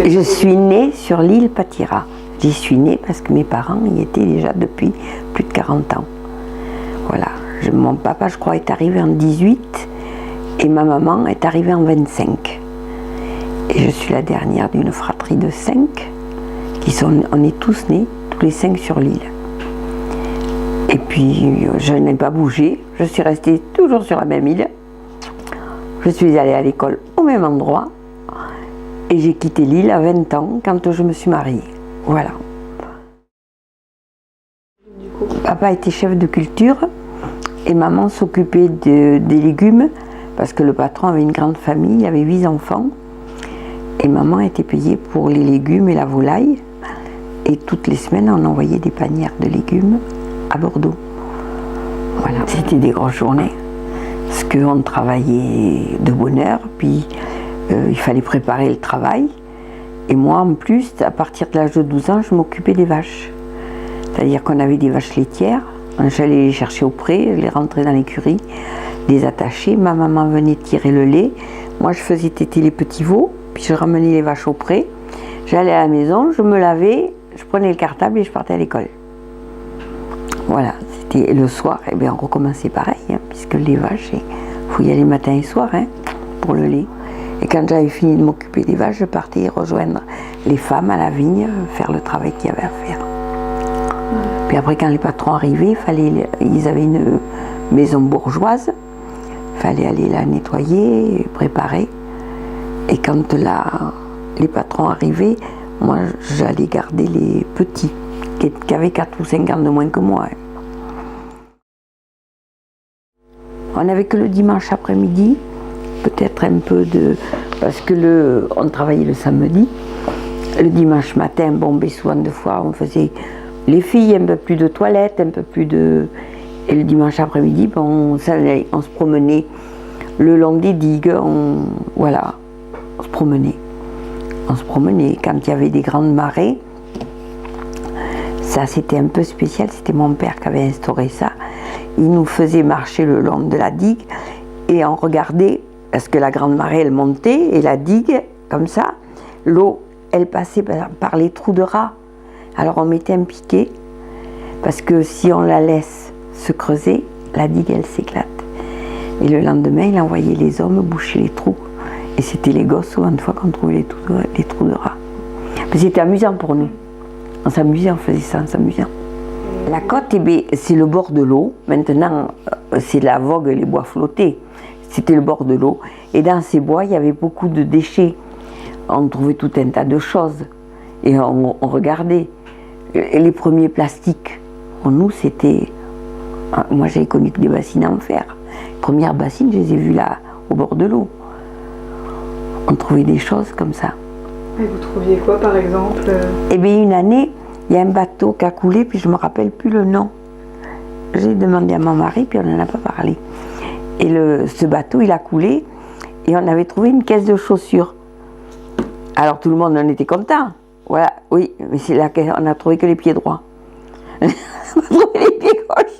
Je suis née sur l'île Patira. J'y suis née parce que mes parents y étaient déjà depuis plus de 40 ans. Voilà. Mon papa, je crois, est arrivé en 18 et ma maman est arrivée en 25. Et je suis la dernière d'une fratrie de 5 on est tous nés, tous les 5 sur l'île. Et puis, je n'ai pas bougé, je suis restée toujours sur la même île. Je suis allée à l'école au même endroit. Et j'ai quitté l'île à 20 ans quand je me suis mariée. Voilà. Papa était chef de culture et maman s'occupait des légumes parce que le patron avait une grande famille, il avait 8 enfants. Et maman était payée pour les légumes et la volaille. Et toutes les semaines, on envoyait des panières de légumes à Bordeaux. Voilà. C'était des grosses journées parce qu'on travaillait de bonne heure, puis il fallait préparer le travail. Et moi, en plus, à partir de l'âge de 12 ans, je m'occupais des vaches. C'est-à-dire qu'on avait des vaches laitières. J'allais les chercher au pré, je les rentrais dans l'écurie, les attacher. Ma maman venait tirer le lait. Moi, je faisais téter les petits veaux, puis je ramenais les vaches au pré. J'allais à la maison, je me lavais, je prenais le cartable et je partais à l'école. Voilà, c'était le soir, et bien on recommençait pareil, hein, puisque les vaches, il faut y aller matin et soir hein, pour le lait. Et quand j'avais fini de m'occuper des vaches, je partais rejoindre les femmes à la vigne, faire le travail qu'il y avait à faire. Puis après, quand les patrons arrivaient, ils avaient une maison bourgeoise, il fallait aller la nettoyer, préparer. Et quand les patrons arrivaient, moi j'allais garder les petits, qui avaient 4 ou 5 ans de moins que moi. On n'avait que le dimanche après-midi, peut-être un peu parce que on travaillait le samedi. Le dimanche matin, bon, ben souvent de fois, on faisait les filles un peu plus de toilette, un peu plus de... Et le dimanche après-midi, bon, on se promenait le long des digues, voilà, on se promenait. On se promenait quand il y avait des grandes marées. Ça, c'était un peu spécial, c'était mon père qui avait instauré ça. Il nous faisait marcher le long de la digue et on regardait, parce que la grande marée, elle montait et la digue, comme ça, l'eau, elle passait par les trous de rats. Alors on mettait un piquet, parce que si on la laisse se creuser, la digue, elle s'éclate. Et le lendemain, il envoyait les hommes boucher les trous. Et c'était les gosses, souvent de fois, qu'on trouvait les trous de rats. Mais c'était amusant pour nous. On s'amusait, on faisait ça en s'amusant. La côte, c'est le bord de l'eau. Maintenant, c'est la vogue et les bois flottés. C'était le bord de l'eau. Et dans ces bois, il y avait beaucoup de déchets. On trouvait tout un tas de choses. Et on regardait. Et les premiers plastiques, pour nous, c'était... Moi, j'avais connu que des bassines en fer. Les premières bassines, je les ai vues là, au bord de l'eau. On trouvait des choses comme ça. Et vous trouviez quoi, par exemple? Eh bien, une année, il y a un bateau qui a coulé, puis je ne me rappelle plus le nom. J'ai demandé à mon mari, puis on n'en a pas parlé. Et ce bateau, il a coulé, et on avait trouvé une caisse de chaussures. Alors tout le monde en était content. Voilà, oui, mais c'est là qu'on a trouvé que les pieds droits. On a trouvé les pieds gauches.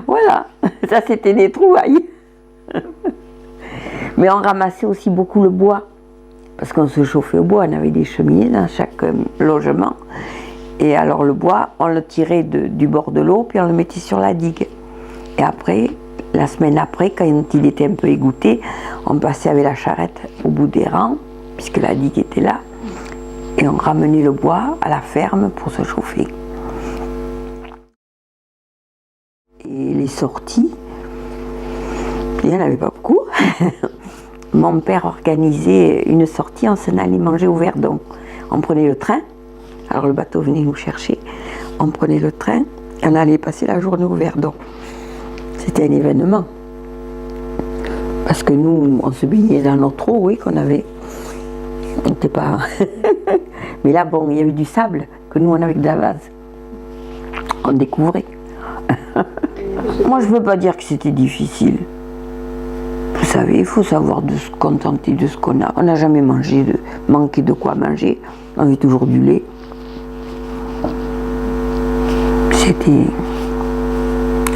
Voilà, ça c'était des trouvailles. Mais on ramassait aussi beaucoup le bois, parce qu'on se chauffait au bois, on avait des cheminées dans chaque logement. Et alors le bois, on le tirait du bord de l'eau, puis on le mettait sur la digue. Et après, la semaine après, quand il était un peu égoutté, on passait avec la charrette au bout des rangs, puisque la digue était là, et on ramenait le bois à la ferme pour se chauffer. Et les sorties, il n'y en avait pas beaucoup. Mon père organisait une sortie, on s'en allait manger au Verdon. On prenait le train, alors le bateau venait nous chercher, on prenait le train et on allait passer la journée au Verdon. C'était un événement. Parce que nous, on se baignait dans notre eau, oui, qu'on avait. On n'était pas... Mais là, bon, il y avait du sable, que nous, on avait de la vase. On découvrait. Moi, je ne veux pas dire que c'était difficile. Vous savez, il faut savoir de se contenter de ce qu'on a. On n'a jamais manqué de quoi manger. On avait toujours du lait.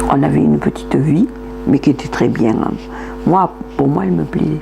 On avait une petite vie, mais qui était très bien. Pour moi, elle me plaisait.